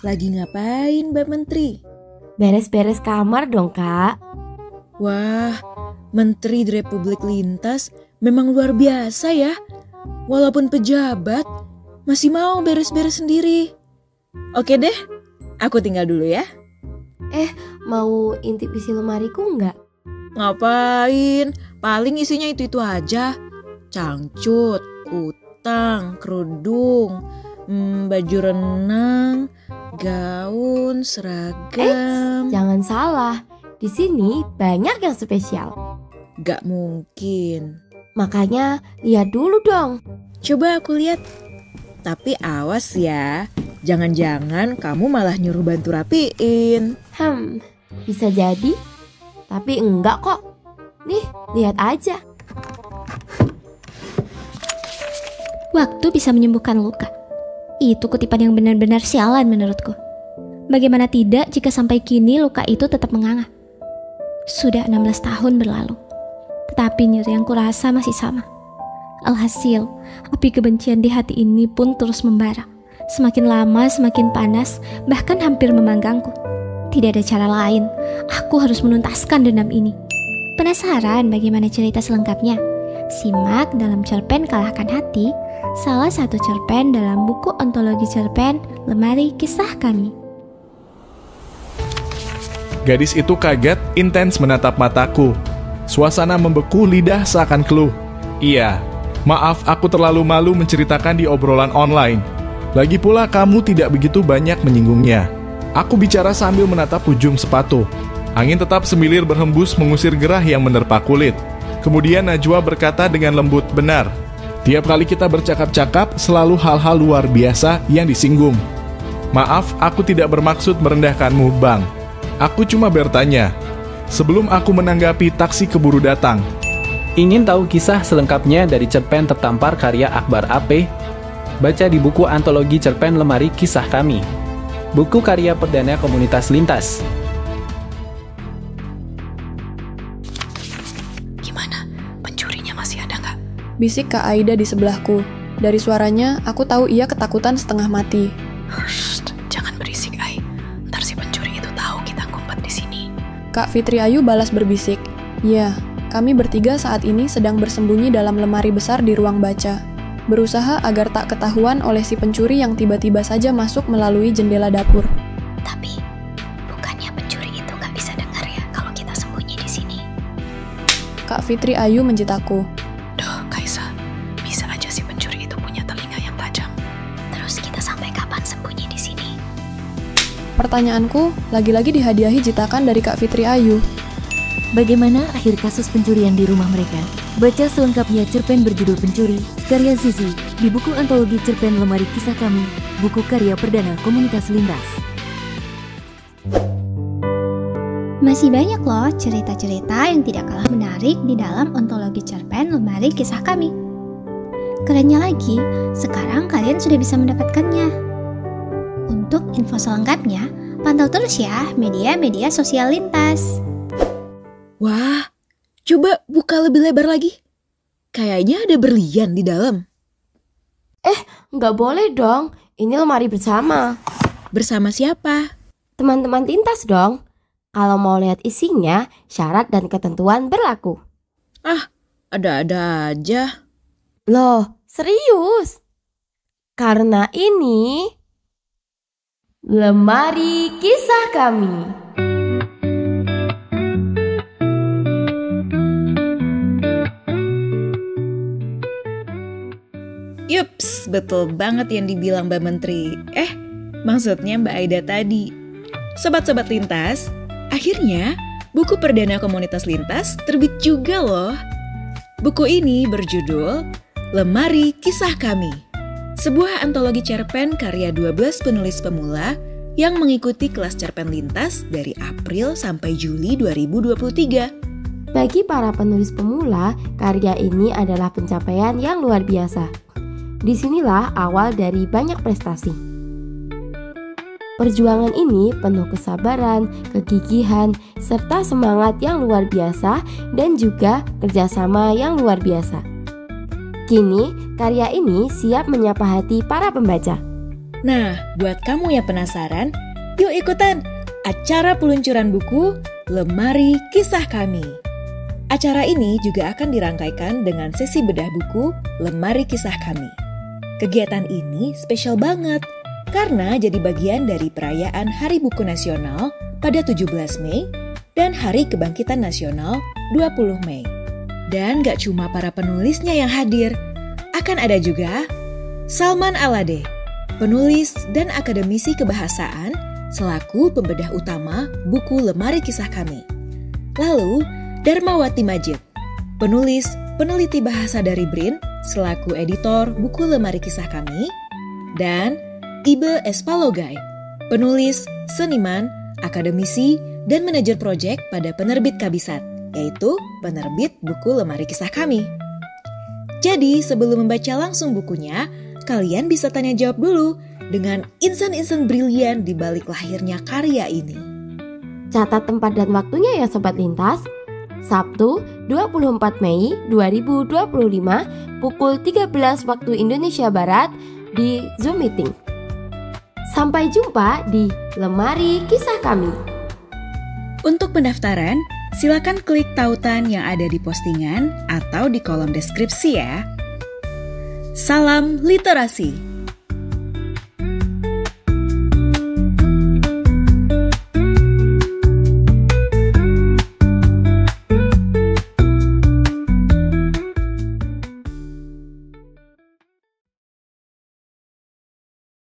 Lagi ngapain, Mbak Menteri? Beres-beres kamar dong, Kak. Wah, Menteri di Republik Lintas memang luar biasa ya. Walaupun pejabat, masih mau beres-beres sendiri. Oke deh, aku tinggal dulu ya. Mau intip isi lemariku nggak? Ngapain? Paling isinya itu-itu aja. Cangcut, kutang, kerudung, baju renang, gaun, seragam. Jangan salah, di sini banyak yang spesial. Gak mungkin. Makanya lihat dulu dong. Coba aku lihat. Tapi awas ya, jangan-jangan kamu malah nyuruh bantu rapiin. Bisa jadi, tapi enggak kok. Nih, lihat aja. Waktu bisa menyembuhkan luka. Itu kutipan yang benar-benar sialan menurutku. Bagaimana tidak jika sampai kini luka itu tetap menganga. Sudah 16 tahun berlalu, tetapi nyeri yang kurasa masih sama. Alhasil, api kebencian di hati ini pun terus membara. Semakin lama semakin panas, bahkan hampir memanggangku. Tidak ada cara lain, aku harus menuntaskan dendam ini. Penasaran bagaimana cerita selengkapnya? Simak dalam cerpen Kalahkan Hati, salah satu cerpen dalam buku antologi cerpen Lemari Kisah Kami. Gadis itu kaget, intens menatap mataku. Suasana membeku, lidah seakan keluh. Iya, maaf aku terlalu malu menceritakan di obrolan online. Lagi pula kamu tidak begitu banyak menyinggungnya. Aku bicara sambil menatap ujung sepatu. Angin tetap semilir berhembus mengusir gerah yang menerpa kulit. Kemudian Najwa berkata dengan lembut, benar. Tiap kali kita bercakap-cakap, selalu hal-hal luar biasa yang disinggung. Maaf, aku tidak bermaksud merendahkanmu, Bang. Aku cuma bertanya. Sebelum aku menanggapi, taksi keburu datang. Ingin tahu kisah selengkapnya dari cerpen tertampar karya Akbar AP? Baca di buku antologi cerpen Lemari Kisah Kami. Buku karya perdana komunitas Lintas. Gimana? Pencurinya masih ada nggak? Bisik Kak Aida di sebelahku. Dari suaranya, aku tahu ia ketakutan setengah mati. Shh, jangan berisik, Ai. Ntar si pencuri itu tahu kita ngumpet di sini. Kak Fitri Ayu balas berbisik. Ya, kami bertiga saat ini sedang bersembunyi dalam lemari besar di ruang baca. Berusaha agar tak ketahuan oleh si pencuri yang tiba-tiba saja masuk melalui jendela dapur. Tapi, bukannya pencuri itu nggak bisa dengar ya kalau kita sembunyi di sini? Kak Fitri Ayu menjitakku. Duh, Kaisa, bisa aja si pencuri itu punya telinga yang tajam. Terus kita sampai kapan sembunyi di sini? Pertanyaanku lagi-lagi dihadiahi jitakan dari Kak Fitri Ayu. Bagaimana akhir kasus pencurian di rumah mereka? Baca selengkapnya cerpen berjudul Pencuri, karya Zizi, di buku antologi cerpen Lemari Kisah Kami, buku karya perdana komunitas Lintas. Masih banyak loh cerita-cerita yang tidak kalah menarik di dalam antologi cerpen Lemari Kisah Kami. Kerennya lagi, sekarang kalian sudah bisa mendapatkannya. Untuk info selengkapnya, pantau terus ya media-media sosial Lintas. Wah, coba buka lebih lebar lagi. Kayaknya ada berlian di dalam. Nggak boleh dong, ini lemari bersama. Bersama siapa? Teman-teman Lintas dong. Kalau mau lihat isinya, syarat dan ketentuan berlaku. Ada-ada aja. Loh, serius? Karena ini Lemari Kisah Kami. Yups, betul banget yang dibilang Mbak Menteri. Maksudnya Mbak Aida tadi. Sobat-sobat Lintas, akhirnya buku perdana komunitas Lintas terbit juga loh. Buku ini berjudul Lemari Kisah Kami, sebuah antologi cerpen karya 12 penulis pemula yang mengikuti kelas cerpen Lintas dari April sampai Juli 2023. Bagi para penulis pemula, karya ini adalah pencapaian yang luar biasa. Disinilah awal dari banyak prestasi. Perjuangan ini penuh kesabaran, kegigihan, serta semangat yang luar biasa dan juga kerjasama yang luar biasa. Kini, karya ini siap menyapa hati para pembaca. Nah, buat kamu yang penasaran, yuk ikutan acara peluncuran buku Lemari Kisah Kami. Acara ini juga akan dirangkaikan dengan sesi bedah buku Lemari Kisah Kami. Kegiatan ini spesial banget karena jadi bagian dari perayaan Hari Buku Nasional pada 17 Mei dan Hari Kebangkitan Nasional 20 Mei. Dan gak cuma para penulisnya yang hadir, akan ada juga Salman Alade, penulis dan akademisi kebahasaan selaku pembedah utama buku Lemari Kisah Kami. Lalu, Darmawati Majid, penulis peneliti bahasa dari BRIN selaku editor buku Lemari Kisah Kami, dan Ibe Espalogai, penulis, seniman, akademisi, dan manajer proyek pada penerbit Kabisat, yaitu penerbit buku Lemari Kisah Kami. Jadi, sebelum membaca langsung bukunya, kalian bisa tanya jawab dulu dengan insan-insan brilian di balik lahirnya karya ini. Catat tempat dan waktunya ya Sobat Lintas. Sabtu 24 Mei 2025 pukul 13 waktu Indonesia Barat di Zoom Meeting. Sampai jumpa di Lemari Kisah Kami. Untuk pendaftaran, silakan klik tautan yang ada di postingan atau di kolom deskripsi ya. Salam literasi.